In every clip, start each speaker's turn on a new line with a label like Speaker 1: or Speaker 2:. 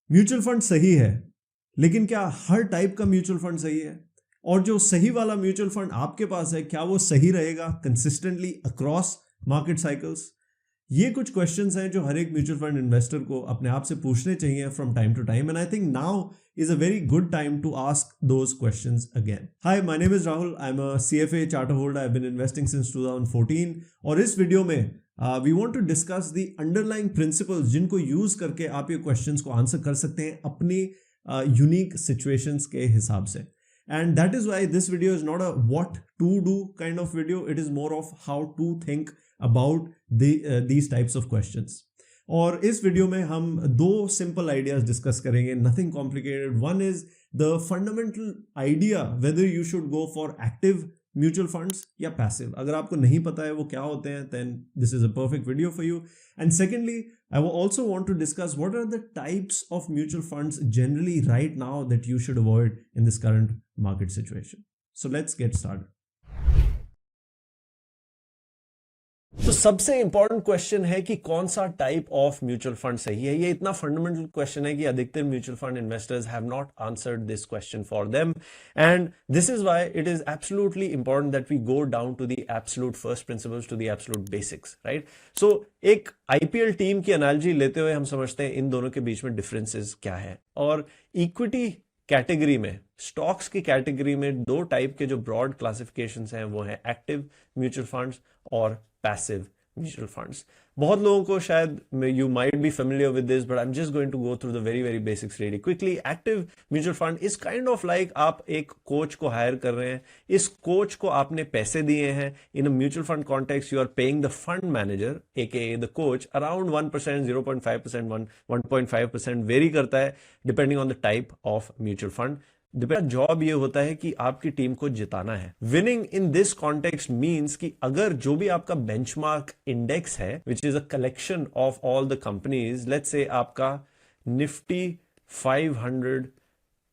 Speaker 1: Mutual fund सही है, लेकिन क्या हर टाइप का म्यूचुअल फंड सही है? और जो सही वाला म्यूचुअल फंड आपके पास है, क्या वो सही रहेगा कंसिस्टेंटली अक्रॉस मार्केट साइकिल्स? ये कुछ क्वेश्चंस हैं जो हर एक म्यूचुअल फंड इन्वेस्टर को अपने आप से पूछने चाहिए from time to time, and I think now is a very good time to ask those questions again. Hi, my name is Rahul. I'm a CFA charter holder. I've been investing since 2014. और इस video में we want to discuss the underlying principles जिनको use करके आप ये questions को answer कर सकते हैं अपनी यूनिक सिचुएशंस के हिसाब से. And that is why this video is not a what to do kind of video. It is more of how to think about these types of questions. और इस वीडियो में हम दो सिंपल आइडियाज डिस्कस करेंगे, nothing complicated. One is the fundamental idea whether you should go for active mutual funds या passive. अगर आपको नहीं पता है वो क्या होते हैं, then this is a perfect video for you. And secondly, I will also want to discuss what are the types of mutual funds generally right now that you should avoid in this current market situation. So let's get started. तो सबसे important question है कि कौन सा type of mutual fund सही है. ये इतना फंडामेंटल क्वेश्चन है कि अधिकतर mutual fund investors have not answered this question for them, and this is why it is absolutely important that we go down to the absolute first principles, to the absolute basics, right. So एक IPL team की analogy लेते हुए हम समझते हैं इन दोनों के बीच में डिफरेंसेस क्या है. और इक्विटी कैटेगरी में, स्टॉक्स की कैटेगरी में दो टाइप के जो ब्रॉड क्लासिफिकेशंस हैं वो है एक्टिव म्यूचुअल फंड्स और पैसिव म्यूचुअल फंड्स. बहुत लोगों को शायद you might be familiar with this, but I am just going to go through the very very basics really quickly. Active mutual fund is kind of like आप एक coach को higher कर रहे हैं. इस कोच को आपने पैसे दिए हैं. In a mutual fund context you are paying the fund manager aka the coach around 1%, 0.5%, 1.5% vary करता है depending on the type of mutual fund. Job ये होता है कि आपकी टीम को जिताना है. Winning in this context means कि अगर जो भी आपका बेंचमार्क इंडेक्स है, which is a collection of all the companies, let's say आपका निफ्टी 500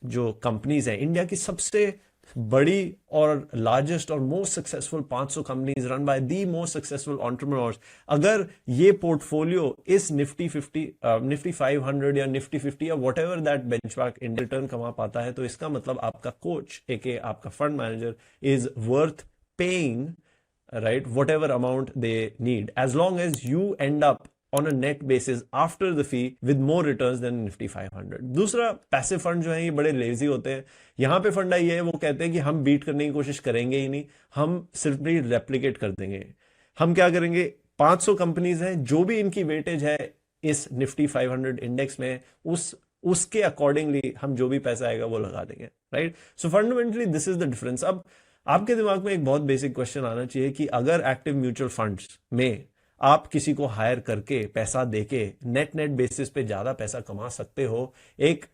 Speaker 1: जो कंपनीज है, इंडिया की सबसे बड़ी और लार्जेस्ट और most successful 500 companies run by the most successful entrepreneurs, अगर ये पोर्टफोलियो इस निफ्टी 500 या निफ्टी 50 या what ever that benchmark in return कमा पाता है, तो इसका मतलब आपका कोच एके आपका fund manager is worth paying, right, whatever amount they need, as long as you end up on a net basis after the fee with more returns than Nifty 500. दूसरा, passive fund जो है ये बड़े lazy होते हैं. यहां पे फंडा ये है, वो कहते हैं कि हम बीट करने की कोशिश करेंगे ही नहीं, हम सिर्फ भी रेप्लिकेट कर देंगे. हम क्या करेंगे, 500 कंपनीज हैं, जो भी इनकी वेटेज है इस निफ्टी 500 इंडेक्स में, उसके अकॉर्डिंगली हम जो भी पैसा आएगा वो लगा देंगे, right. So fundamentally this is the difference. अब आपके दिमाग में एक बहुत बेसिक क्वेश्चन आना चाहिए कि अगर एक्टिव म्यूचुअल फंड्स में आप किसी को हायर करके पैसा देके नेट बेसिस पे ज्यादा पैसा कमा सकते हो एक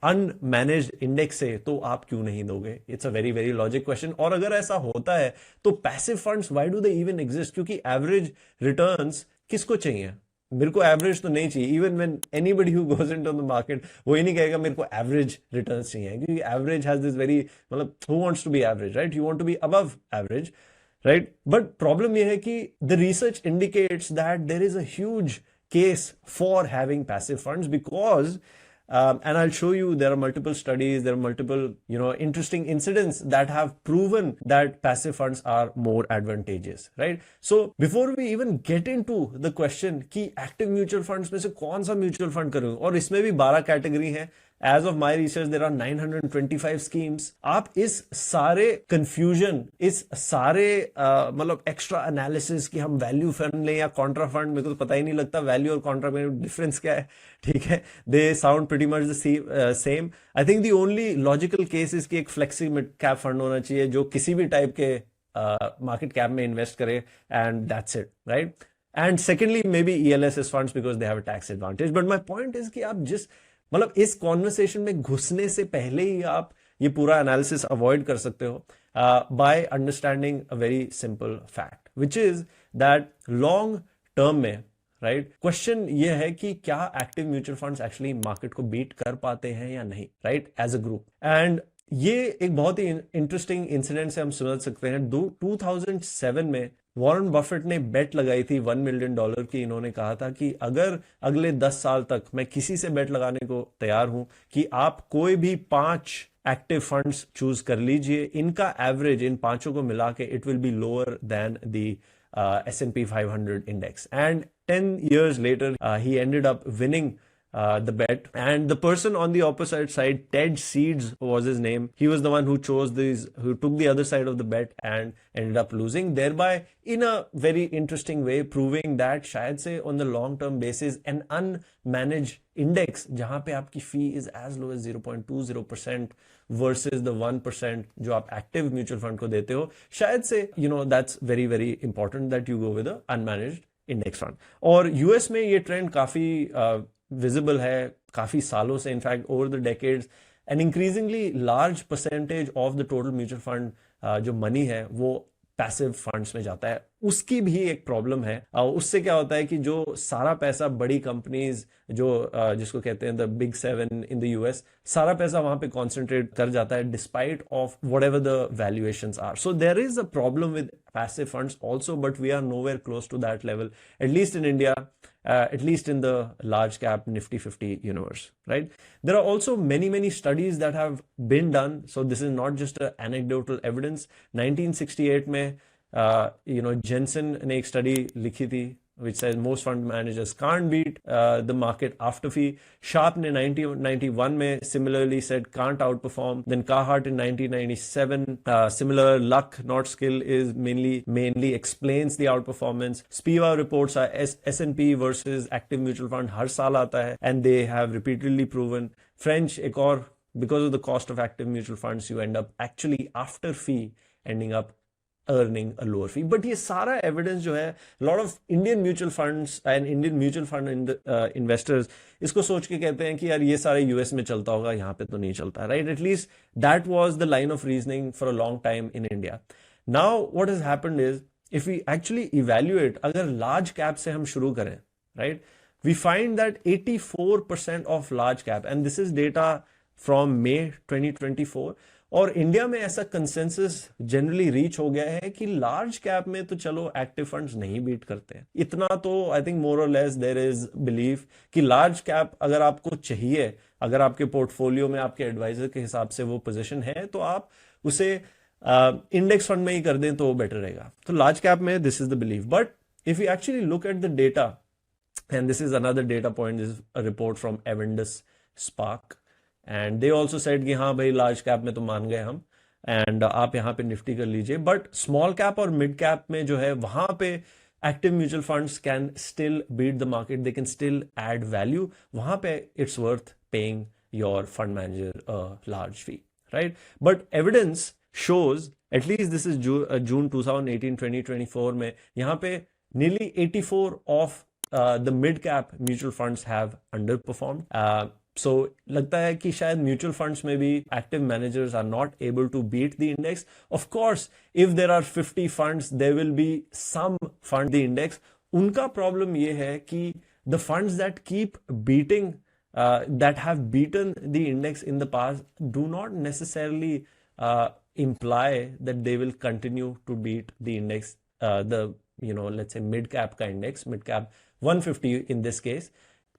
Speaker 1: अनमैनेज्ड इंडेक्स से, तो आप क्यों नहीं दोगे? It's a very very logic question. और अगर ऐसा होता है तो passive funds why do they even exist? क्योंकि एवरेज रिटर्न्स किसको चाहिए? मेरे को एवरेज तो नहीं चाहिए. Even when anybody who goes into the market, वो ये नहीं कहेगा मेरे को एवरेज रिटर्न्स चाहिए, क्योंकि एवरेज हैज दिस वेरी, मतलब who wants to be average, right? You want to be above average, right? But problem ये है कि the research indicates that there is a huge case for having passive funds because and I'll show you there are multiple studies, there are multiple interesting incidents that have proven that passive funds are more advantageous, right? So before we even get into the question कि active mutual funds में से कौन सा mutual fund करूं, और इसमें भी 12 category हैं. As of my research, there are 925 schemes. आप इस सारे confusion, इस सारे मतलब extra analysis कि हम value fund लें या contra fund, मेरे को तो पता ही नहीं लगता value और contra में difference क्या है, ठीक है. They sound pretty much the same. I think the only logical case is कि एक flexi mid cap fund होना चाहिए जो किसी भी type के market cap में invest करे, and that's it, right? And secondly, maybe ELSS funds because they have a tax advantage. But my point is कि आप जिस मतलब इस कॉन्वर्सेशन में घुसने से पहले ही आप ये पूरा एनालिसिस अवॉइड कर सकते हो by understanding a very simple fact, which is that long term में, राइट, क्वेश्चन ये है कि क्या active mutual funds actually market को बीट कर पाते हैं या नहीं, right, as a group. And ये एक बहुत ही इंटरेस्टिंग इंसिडेंट से हम समझ सकते हैं. 2007 में वॉरेन बफेट ने बेट लगाई थी $1 मिलियन की। इन्होंने कहा था कि अगर अगले 10 साल तक मैं किसी से बेट लगाने को तैयार हूं कि आप कोई भी 5 एक्टिव फंड्स चूज कर लीजिए, इनका एवरेज इन पांचों को मिला के it will be lower than the S&P 500 index. And 10 years later, he ended up winning the bet. And the person on the opposite side, Ted Seeds was his name. He was the one who who took the other side of the bet and ended up losing, thereby in a very interesting way proving that शायद से on the long term basis an unmanaged index जहां पे आपकी fee is as low as 0.20% versus the 1% जो आप active mutual fund को देते हो, शायद से that's very very important that you go with a unmanaged index fund. और यूएस में ये ट्रेंड काफी विजिबल है काफी सालों से. In fact over the decades an increasingly large percentage of the total mutual fund जो मनी है वो पैसिव फंड्स में जाता है. उसकी भी एक प्रॉब्लम है. उससे क्या होता है कि जो सारा पैसा बड़ी कंपनीज जो जिसको कहते हैं the big 7 in the US, सारा पैसा वहां पे कॉन्सेंट्रेट कर जाता है despite of whatever the valuations are. So there is a problem with passive funds also, but we are nowhere close to that level, at least in India, at least in the large cap Nifty 50 universe, right? There are also many studies that have been done, so this is not just a anecdotal evidence. 1968 में Jensen ने एक study लिखी थी which says most fund managers can't beat the market after fee. Sharpe ने 1991 में similarly said can't outperform. Then Carhart in 1997 similar, luck not skill is mainly explains the outperformance. Spiva reports are S&P versus active mutual fund हर साल आता है and they have repeatedly proven. French एक और, because of the cost of active mutual funds you end up actually after fee ending up earning a lower fee. But ये सारा evidence जो है, lot of Indian mutual funds and Indian mutual fund investors इसको सोच के कहते हैं कि यार ये सारे US में चलता होगा, यहाँ पे तो नहीं चलता, right? At least that was the line of reasoning for a long time in India. Now what has happened is, if we actually evaluate, अगर large cap से हम शुरू करें, right? We find that 84% of large cap, and this is data from May 2024, और India में ऐसा consensus generally reach हो गया है कि लार्ज कैप में तो चलो एक्टिव फंड्स नहीं बीट करते हैं. इतना तो आई थिंक मोर और लेस देयर इज बिलीफ कि लार्ज कैप अगर आपको चाहिए, अगर आपके पोर्टफोलियो में आपके एडवाइजर के हिसाब से वो पोजीशन है, तो आप उसे इंडेक्स फंड में ही कर दें तो बेटर रहेगा. तो लार्ज कैप में this is the belief. But if you actually look at the data, and this is another data point, this is a report from Avendus spark, and they also said कि हाँ भाई large cap में तो मान गए हम, and आप यहाँ पे निफ्टी कर लीजिए. बट स्मॉल कैप और मिड कैप में जो है वहां पे active mutual funds can still beat the market, they can still add value. वहां पे it's worth paying your fund manager a large fee, right? But evidence shows, at least this is June 2018-2024 में, यहाँ पे nearly 84 of the mid cap mutual funds have underperformed. So लगता है कि शायद mutual funds में भी active managers are not able to beat the index. Of course if there are 50 funds there will be some fund the index. उनका problem ये है कि the funds that keep beating that have beaten the index in the past do not necessarily imply that they will continue to beat the index, let's say mid cap ka index, mid cap 150 in this case.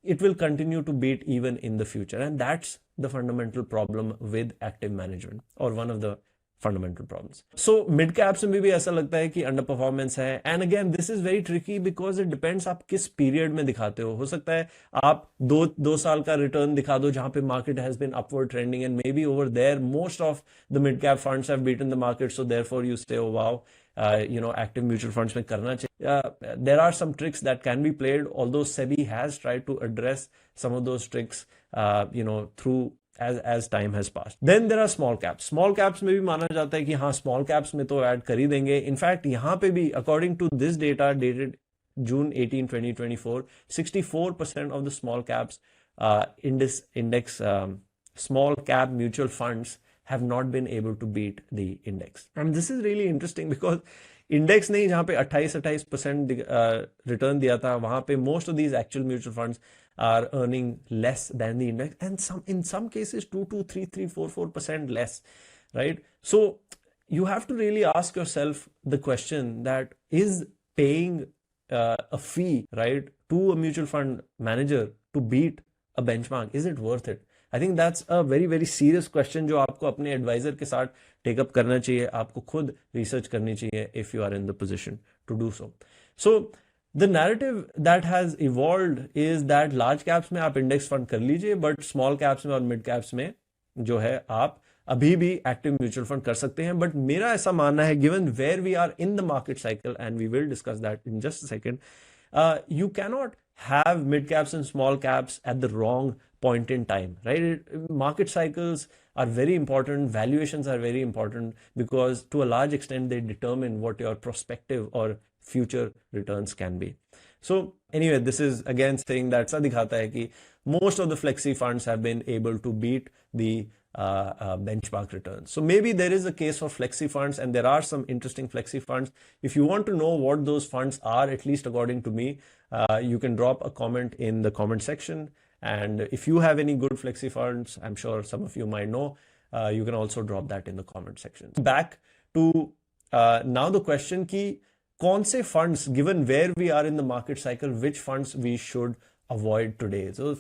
Speaker 1: It will continue to beat even in the future, and that's the fundamental problem with active management, or one of the fundamental problems. So mid caps में भी ऐसा लगता है कि under performance है. And again this is very tricky because it depends आप किस period में दिखाते हो सकता है आप दो साल का रिटर्न दिखा दो जहां पे market has been upward trending, and maybe over there most of the mid cap funds have beaten the market, so therefore you say wow, active mutual funds में करना चाहिए. There are some tricks that can be played, although SEBI has tried to address some of those tricks, through as time has passed. Then there are small caps. Small caps में भी माना जाता है कि हाँ small caps में तो add कर ही देंगे. In fact यहाँ पे भी according to this data dated June 18, 2024, 64% of the small caps index small cap mutual funds have not been able to beat the index. And this is really interesting because index ने जहाँ पे 28% return दिया था, वहां पे most of these actual mutual funds are earning less than the index, and in some cases 2, 3, 4% less, right? So you have to really ask yourself the question that is paying a fee, right, to a mutual fund manager to beat a benchmark, is it worth it? I think that's a very very serious question जो आपको अपने advisor के साथ take up करना चाहिए, आपको खुद research करनी चाहिए if you are in the position to do so. So the narrative that has evolved is that large caps में आप index fund कर लीजिए, but small caps में और mid caps में जो है आप अभी भी एक्टिव म्यूचुअल फंड कर सकते हैं. बट मेरा ऐसा मानना है, given where we are in the market cycle, and we will discuss that in just a second, you cannot have mid caps and small caps at the wrong point in time, right? Market cycles are very important, valuations are very important, because to a large extent they determine what your prospective or future returns can be. So anyway, this is again saying that ऐसा दिखाता है कि most of the flexi funds have been able to beat the benchmark returns. So maybe there is a case for flexi funds, and there are some interesting flexi funds. If you want to know what those funds are, at least according to me, you can drop a comment in the comment section. And if you have any good flexi funds, I'm sure some of you might know, you can also drop that in the comment section. Back to now the question ki kaun se funds, given where we are in the market cycle, which funds we should avoid today. So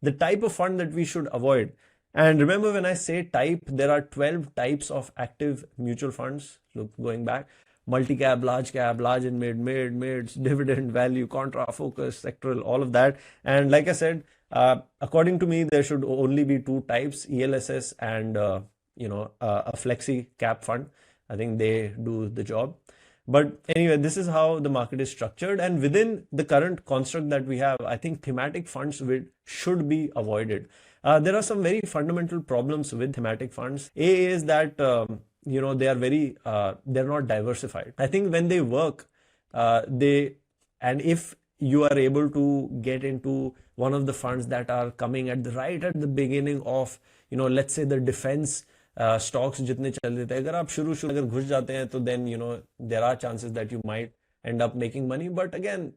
Speaker 1: the type of fund that we should avoid. And remember, when I say type, there are 12 types of active mutual funds. Look, going back, multi-cap, large and mid, dividend, value, contra, focus, sectoral, all of that. And like I said, according to me, there should only be two types, ELSS and, a flexi cap fund. I think they do the job. But anyway, this is how the market is structured. And within the current construct that we have, I think thematic funds should be avoided. There are some very fundamental problems with thematic funds. A is that, they are they're not diversified. I think when they work, and if you are able to get into one of the funds that are coming at the beginning of, let's say the defense stocks जितने चल रहे थे, अगर आप शुरू अगर घुस जाते हैं, तो then there are chances that you might end up making money. But again,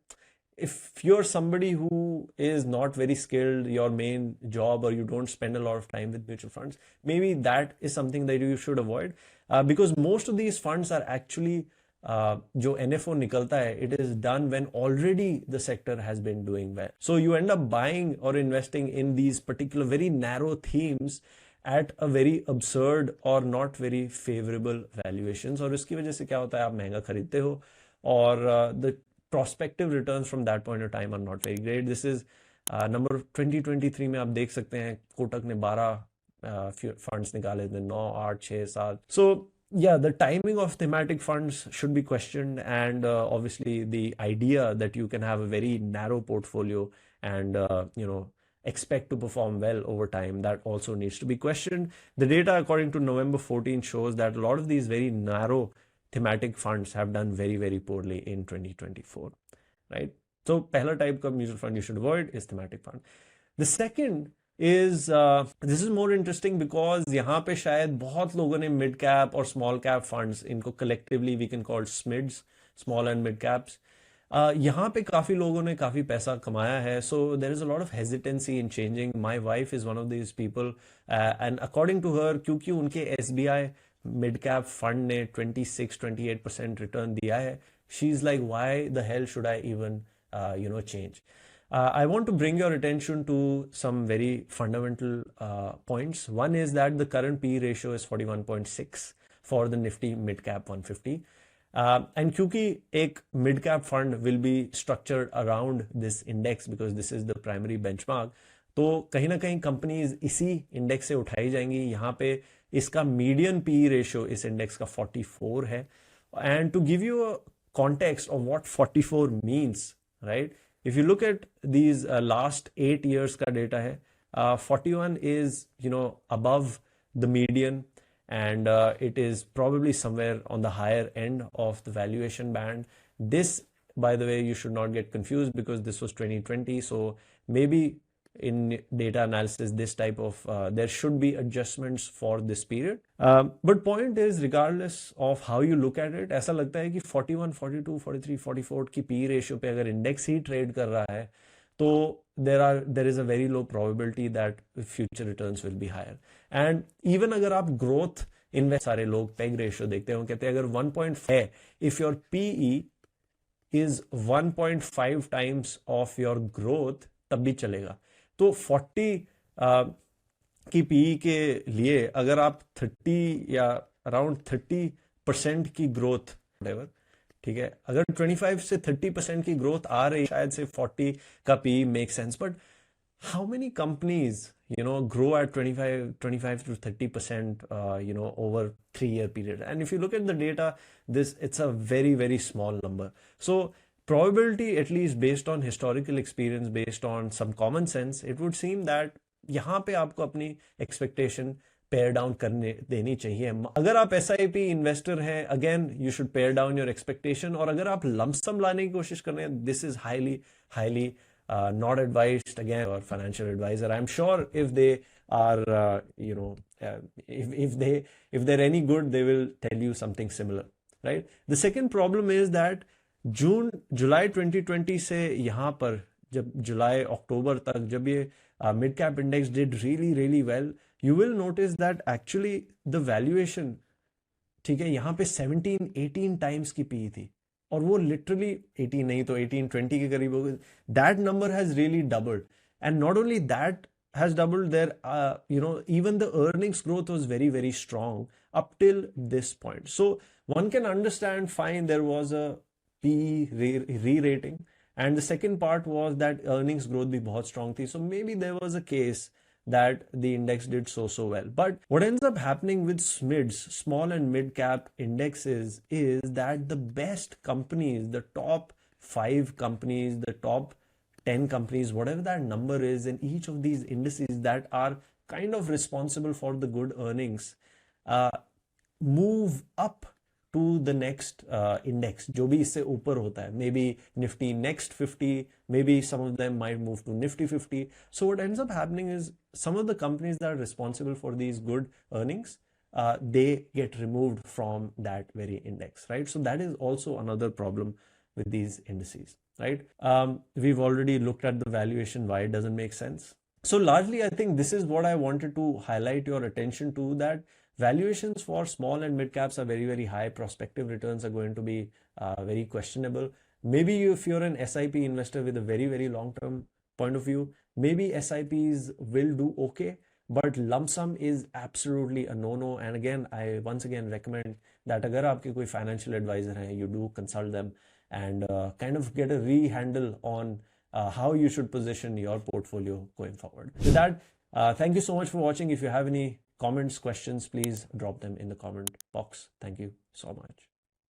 Speaker 1: if you're somebody who is not very skilled, your main job, or you don't spend a lot of time with mutual funds, maybe that is something that you should avoid, because most of these funds are actually जो NFO निकलता है, it is done when already the sector has been doing well. So you end up buying or investing in these particular very narrow themes at a very absurd or not very favorable valuations, और इसकी वजह से क्या होता है, आप महंगा खरीदते हो, और the prospective returns from that point of time are not very great. This is number 2023 में आप देख सकते हैं, कोटक ने 12 funds निकाले थे, 9, 8, 6, 7. So yeah, the timing of thematic funds should be questioned, and obviously the idea that you can have a very narrow portfolio and expect to perform well over time, that also needs to be questioned. The data according to November 14 shows that a lot of these very narrow thematic funds have done very very poorly in 2024, right? So pehla type ka mutual fund you should avoid is thematic fund. The second is this is more interesting because यहाँ पे शायद बहुत लोगों ने mid cap और small cap funds, इनको collectively we can call SMIDs, small and mid caps, यहाँ पे काफी लोगों ने काफी पैसा कमाया है. So there is a lot of hesitancy in changing. My wife is one of these people, and according to her, क्योंकि उनके SBI mid cap fund ने 26-28% return दिया है, she's like, why the hell should I even change? I want to bring your attention to some very fundamental points. One is that the current PE ratio is 41.6 for the Nifty mid cap 150. And क्योंकि एक mid cap fund will be structured around this index because this is the primary benchmark, तो कहीं ना कहीं companies इसी index से उठाई जाएंगी. यहाँ पे इसका मीडियन PE रेशियो इस इंडेक्स का 44 है. And to give you a context of what 44 means, right, if you look at these last 8 years का data है, 41 is above the median, and it is probably somewhere on the higher end of the valuation band. This, by the way, you should not get confused because this was 2020, so maybe in data analysis this type of there should be adjustments for this period, but point is, regardless of how you look at it, ऐसा लगता है कि 41, 42, 43, 44 की PE ratio पे अगर index ही trade कर रहा है, तो there is a very low probability that future returns will be higher. And even अगर आप growth इन्वेस्ट सारे लोग पेग रेशियो देखते हैं, वो कहते हैं अगर 1.5 है, if your PE is 1.5 times of your growth, तब भी चलेगा। तो 40 की पीई के लिए अगर आप 30 या अराउंड 30% की ग्रोथ, ठीक है, अगर 25 से 30% की ग्रोथ आ रही, शायद से 40 का P make sense. But how many companies grow at 25 to 30% over 3-year period? And if you look at the data, it's a very very small number. So probability, at least based on historical experience, based on some common sense, it would seem that यहाँ पे आपको अपनी expectation pair down करने देनी चाहिए। अगर आप SIP investor हैं, again you should pair down your expectation. और अगर आप लमसम लाने की कोशिश कर रहे हैं, this is highly highly not advised again or financial advisor. I'm sure if they are if they're any good, they will tell you something similar, right? The second problem is that जुलाई 2020 से यहाँ पर जब जुलाई अक्टूबर तक जब ये mid cap index did really really well, you will notice that actually the valuation, ठीक है, यहाँ पे 17-18 टाइम्स की पी थी, और वो लिटरली 18 नहीं तो 18-20 के करीब हो गए। That number has really doubled, and not only that has doubled there, even the earnings growth was very very strong up till this point. So one can understand, fine, there was a PE re-rating, and the second part was that earnings growth bhi bahut strong thi, so maybe there was a case that the index did so well. But what ends up happening with SMIDs, small and mid cap indexes, is that the best companies, the top 5 companies, the top 10 companies, whatever that number is in each of these indices that are kind of responsible for the good earnings, move up to the next index, जो भी इससे ऊपर होता है, maybe Nifty Next 50, maybe some of them might move to Nifty 50. So what ends up happening is some of the companies that are responsible for these good earnings, they get removed from that very index, right? So that is also another problem with these indices, right? We've already looked at the valuation, why it doesn't make sense. So largely, I think this is what I wanted to highlight your attention to, that valuations for small and mid caps are very, very high. Prospective returns are going to be very questionable. Maybe if you're an SIP investor with a very, very long-term point of view, maybe SIPs will do okay, but lump sum is absolutely a no-no. And again, I once again recommend that agar aapke koi financial advisor hai, you do consult them and kind of get a re-handle on how you should position your portfolio going forward. With that, thank you so much for watching. If you have any comments, questions, please drop them in the comment box. Thank you so much.